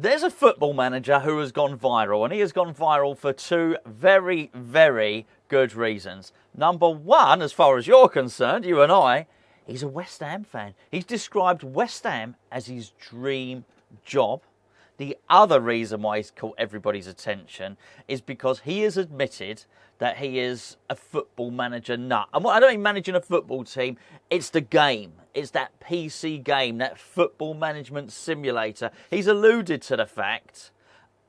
There's a football manager who has gone viral, and he has gone viral for two very, very good reasons. Number one, as far as you're concerned, you and I, he's a West Ham fan. He's described West Ham as his dream job. The other reason why he's caught everybody's attention is because he has admitted that he is a football manager nut. And I don't mean managing a football team, it's the game. It's that PC game, that football management simulator. He's alluded to the fact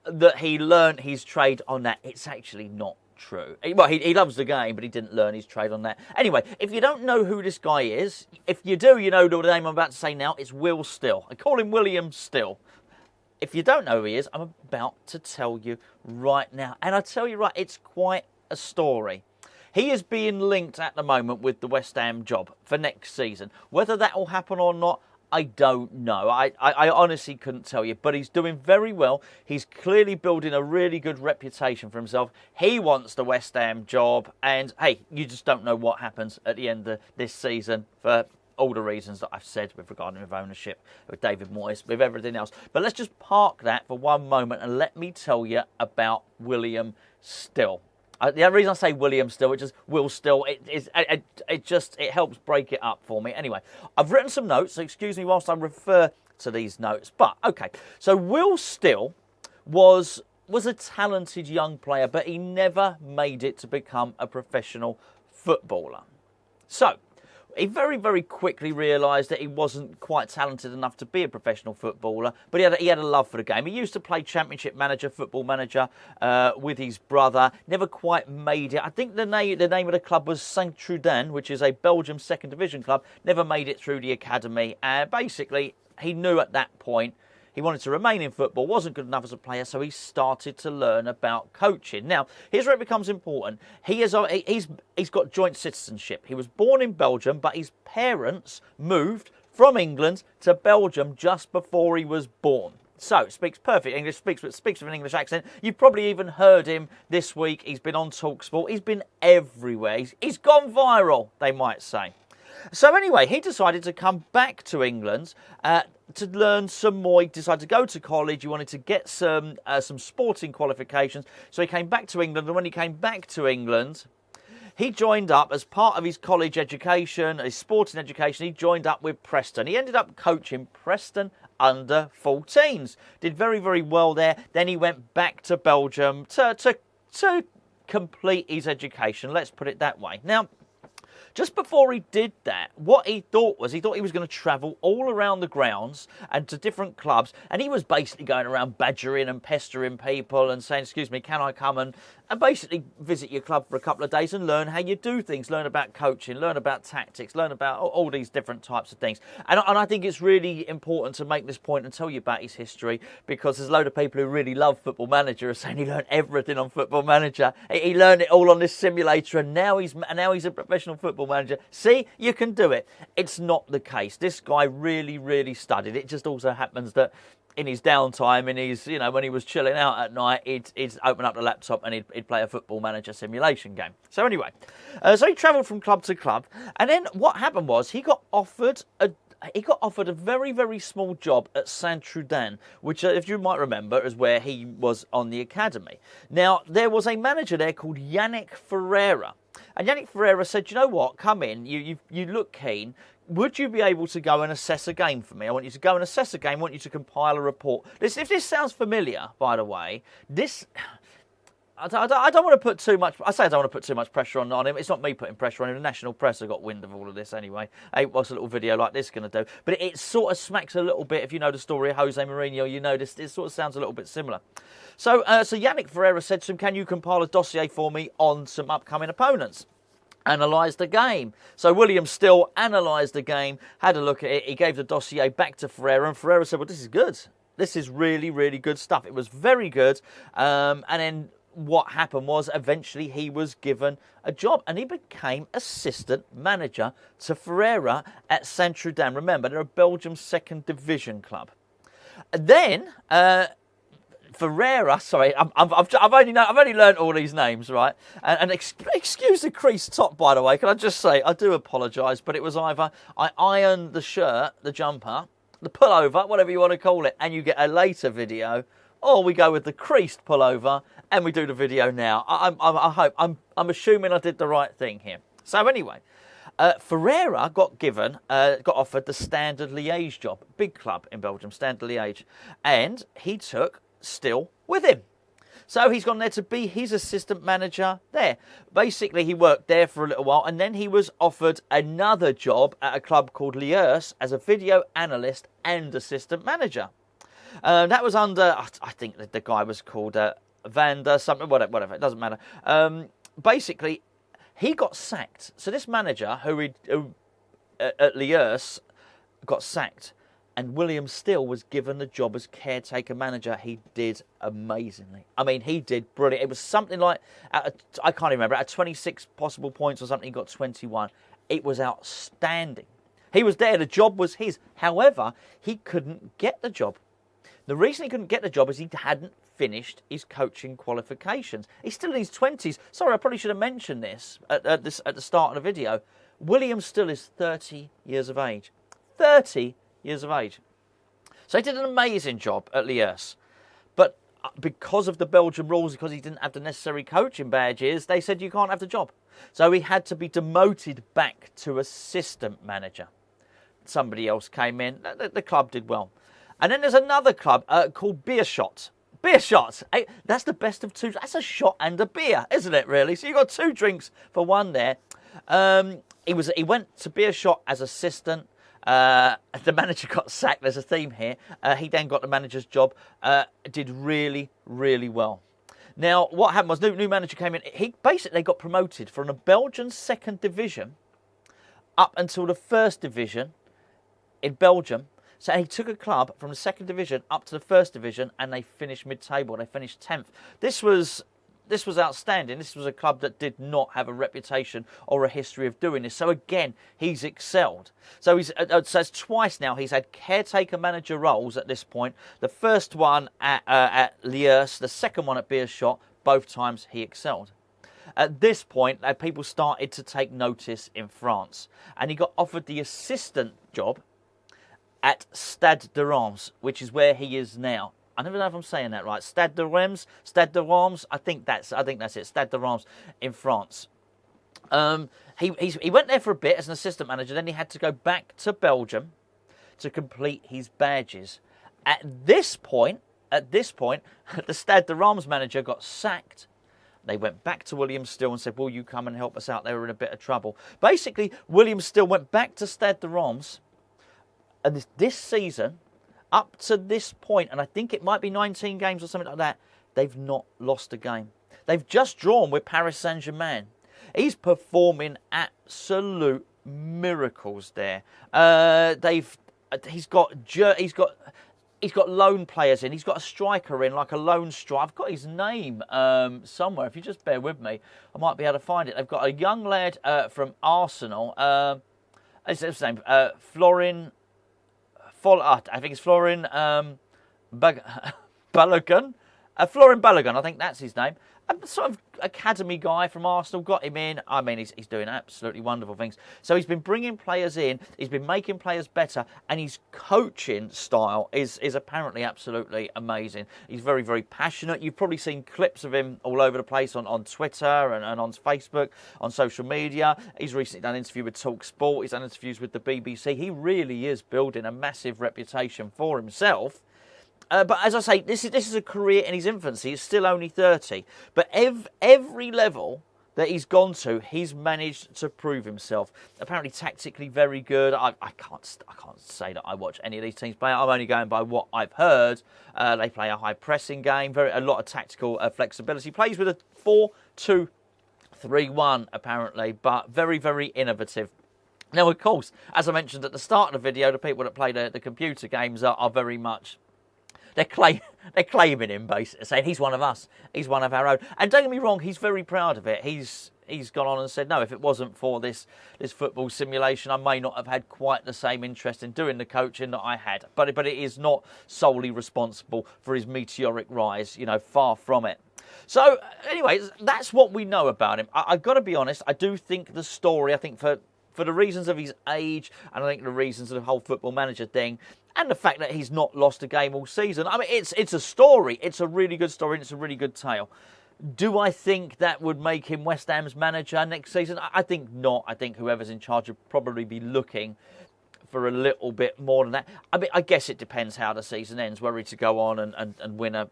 that he learnt his trade on that. It's actually not true. Well, he loves the game, but he didn't learn his trade on that. Anyway, if you don't know who this guy is, if you do, you know the name I'm about to say now. It's Will Still. I call him William Still. If you don't know who he is, I'm about to tell you right now. And I tell you right, it's quite a story. He is being linked at the moment with the West Ham job for next season. Whether that will happen or not, I don't know. I honestly couldn't tell you. But he's doing very well. He's clearly building a really good reputation for himself. He wants the West Ham job. And, hey, you just don't know what happens at the end of this season for all the reasons that I've said with regarding with ownership, with David Moyes, with everything else. But let's just park that for one moment and let me tell you about William Still. The reason I say William Still, it just Will Still, it helps break it up for me. Anyway, I've written some notes, so excuse me whilst I refer to these notes. But, okay, so Will Still was a talented young player, but he never made it to become a professional footballer. So, he very, very quickly realised that he wasn't quite talented enough to be a professional footballer, but he had a love for the game. He used to play Championship Manager, Football Manager, with his brother. Never quite made it. I think the name of the club was Stade de Reims, which is a Belgium second division club. Never made it through the academy. Basically, he knew at that point he wanted to remain in football, wasn't good enough as a player, so he started to learn about coaching. Now, here's where it becomes important. He's got joint citizenship. He was born in Belgium, but his parents moved from England to Belgium just before he was born. So, speaks perfect English, speaks with an English accent. You've probably even heard him this week. He's been on TalkSport. He's been everywhere. He's gone viral, they might say. So anyway, he decided to come back to England to learn some more. He decided to go to college. He wanted to get some sporting qualifications. So he came back to England. And when he came back to England, he joined up as part of his college education, his sporting education. He joined up with Preston. He ended up coaching Preston under 14s. Did very, very well there. Then he went back to Belgium to complete his education. Let's put it that way. Now, just before he did that, what he thought he was going to travel all around the grounds and to different clubs. And he was basically going around badgering and pestering people and saying, excuse me, can I come and basically visit your club for a couple of days and learn how you do things, learn about coaching, learn about tactics, learn about all these different types of things. And I think it's really important to make this point and tell you about his history, because there's a load of people who really love Football Manager are saying he learned everything on Football Manager. He learned it all on this simulator, and now he's a professional football manager. See, you can do it. It's not the case. This guy really, really studied. It just also happens that in his downtime, when he was chilling out at night, he'd open up the laptop and he'd play a Football Manager simulation game. So anyway, so he travelled from club to club, and then what happened was he got offered a very, very small job at Stade de Reims, which, if you might remember, is where he was on the academy. Now, there was a manager there called Yannick Ferreira. And Yannick Ferreira said, you know what, come in, you look keen. Would you be able to go and assess a game for me? I want you to go and assess a game. I want you to compile a report. If this sounds familiar, by the way, I don't want to put too much. I say I don't want to put too much pressure on him. It's not me putting pressure on him. The national press have got wind of all of this anyway. Hey, what's a little video like this going to do? But it sort of smacks a little bit. If you know the story of Jose Mourinho, you know this. It sort of sounds a little bit similar. So Yannick Ferreira said to him, "Can you compile a dossier for me on some upcoming opponents?" Analysed the game. So William Still analysed the game, had a look at it. He gave the dossier back to Ferreira, and Ferreira said, well, this is good. This is really, really good stuff. It was very good. And then what happened was eventually he was given a job, and he became assistant manager to Ferreira at Stade de Reims. Remember, they're a Belgium second division club. Then Ferreira, sorry, I've only learned all these names, right? And excuse the creased top, by the way. Can I just say, I do apologise, but it was either I ironed the shirt, the jumper, the pullover, whatever you want to call it, and you get a later video, or we go with the creased pullover and we do the video now. I'm assuming I did the right thing here. So anyway, Ferreira got offered the Stade de Liège job, big club in Belgium, Stade de Liège, and he took Still with him. So he's gone there to be his assistant manager there. Basically, he worked there for a little while, and then he was offered another job at a club called Liège as a video analyst and assistant manager. That was under, I think the guy was called Vander, something, whatever, it doesn't matter. Basically, he got sacked. So this manager, who at Liège, got sacked. And William Still was given the job as caretaker manager. He did amazingly. I mean, he did brilliant. It was something like, I can't remember, at 26 possible points or something, he got 21. It was outstanding. He was there, the job was his. However, he couldn't get the job. The reason he couldn't get the job is he hadn't finished his coaching qualifications. He's still in his 20s. Sorry, I probably should have mentioned this at the start of the video. William Still is 30 years of age. 30 years of age. So he did an amazing job at Liège. But because of the Belgian rules, because he didn't have the necessary coaching badges, they said you can't have the job. So he had to be demoted back to assistant manager. Somebody else came in. The club did well. And then there's another club called Beerschot. Beerschot. That's the best of two. That's a shot and a beer, isn't it, really? So you got 2 drinks for one there. He went to Beerschot as assistant. The manager got sacked. There's a theme here. He then got the manager's job. Did really, really well. Now, what happened was new manager came in. He basically got promoted from the Belgian second division up until the first division in Belgium. So he took a club from the second division up to the first division, and they finished mid-table. They finished 10th. This was outstanding. This was a club that did not have a reputation or a history of doing this. So again, he's excelled. So it's twice now he's had caretaker manager roles at this point. The first one at Liège, the second one at Beerschot. Both times he excelled. At this point, people started to take notice in France, and he got offered the assistant job at Stade de Reims, which is where he is now. I never know if I'm saying that right. Stade de Reims, I think that's it. Stade de Reims in France. He went there for a bit as an assistant manager. Then he had to go back to Belgium to complete his badges. At this point, the Stade de Reims manager got sacked. They went back to William Still and said, "Will you come and help us out? They were in a bit of trouble." Basically, William Still went back to Stade de Reims, and this season, up to this point, and I think it might be 19 games or something like that, they've not lost a game. They've just drawn with Paris Saint-Germain. He's performing absolute miracles there. He's got loan players in. He's got a striker in, like a lone striker. I've got his name somewhere. If you just bear with me, I might be able to find it. They've got a young lad from Arsenal. His name, Florin. I think it's Florin Balogun. Florin Balogun, I think that's his name. A sort of academy guy from Arsenal, got him in. I mean, he's doing absolutely wonderful things. So he's been bringing players in, he's been making players better, and his coaching style is apparently absolutely amazing. He's very, very passionate. You've probably seen clips of him all over the place on Twitter and on Facebook, on social media. He's recently done an interview with TalkSport. He's done interviews with the BBC. He really is building a massive reputation for himself. But as I say, this is a career in his infancy. He's still only 30. But every level that he's gone to, he's managed to prove himself. Apparently tactically very good. I can't say that I watch any of these teams play. I'm only going by what I've heard. They play a high pressing game, a lot of tactical flexibility. Plays with a 4-2-3-1 apparently, but very, very innovative. Now, of course, as I mentioned at the start of the video, the people that play the computer games are very much... They're claiming him, basically, saying he's one of us, he's one of our own. And don't get me wrong, he's very proud of it. He's gone on and said, no, if it wasn't for this football simulation, I may not have had quite the same interest in doing the coaching that I had. But it is not solely responsible for his meteoric rise, far from it. So, anyway, that's what we know about him. I've got to be honest, I do think the story, for for the reasons of his age, and I think the reasons of the whole football manager thing, and the fact that he's not lost a game all season. I mean, it's a story. It's a really good story, and it's a really good tale. Do I think that would make him West Ham's manager next season? I think not. I think whoever's in charge would probably be looking for a little bit more than that. I mean, I guess it depends how the season ends, whether to go on and win a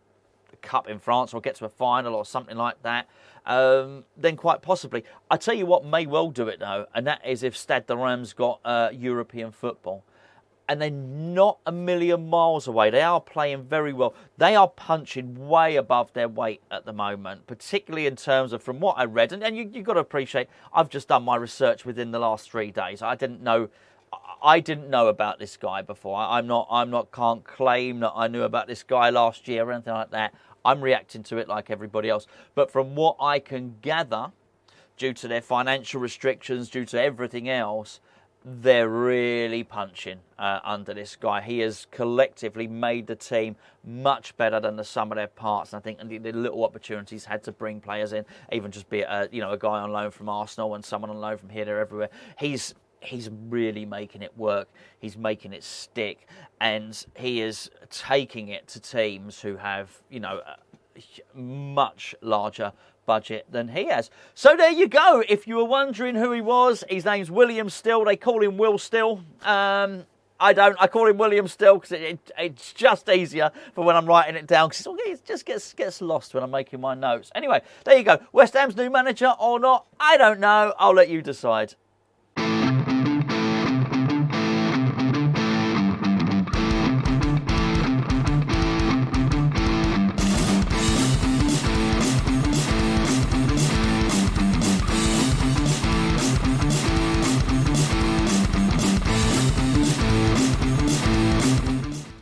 cup in France or get to a final or something like that, then quite possibly. I tell you what may well do it though, and that is if Stade de Reims got European football. And they're not a million miles away. They are playing very well. They are punching way above their weight at the moment, particularly in terms of, from what I read, and you've got to appreciate, I've just done my research within the last 3 days. I didn't know about this guy before. Can't claim that I knew about this guy last year or anything like that. I'm reacting to it like everybody else. But from what I can gather, due to their financial restrictions, due to everything else, they're really punching under this guy. He has collectively made the team much better than the sum of their parts. And I think the little opportunities had to bring players in, even just be it a guy on loan from Arsenal and someone on loan from here, there, everywhere. He's really making it work. He's making it stick, and he is taking it to teams who have a much larger budget than he has. So there you go. If you were wondering who he was, his name's William Still. They call him Will Still. I don't. I call him William Still because it's just easier for when I'm writing it down, because it just gets lost when I'm making my notes. Anyway, there you go. West Ham's new manager or not, I don't know. I'll let you decide.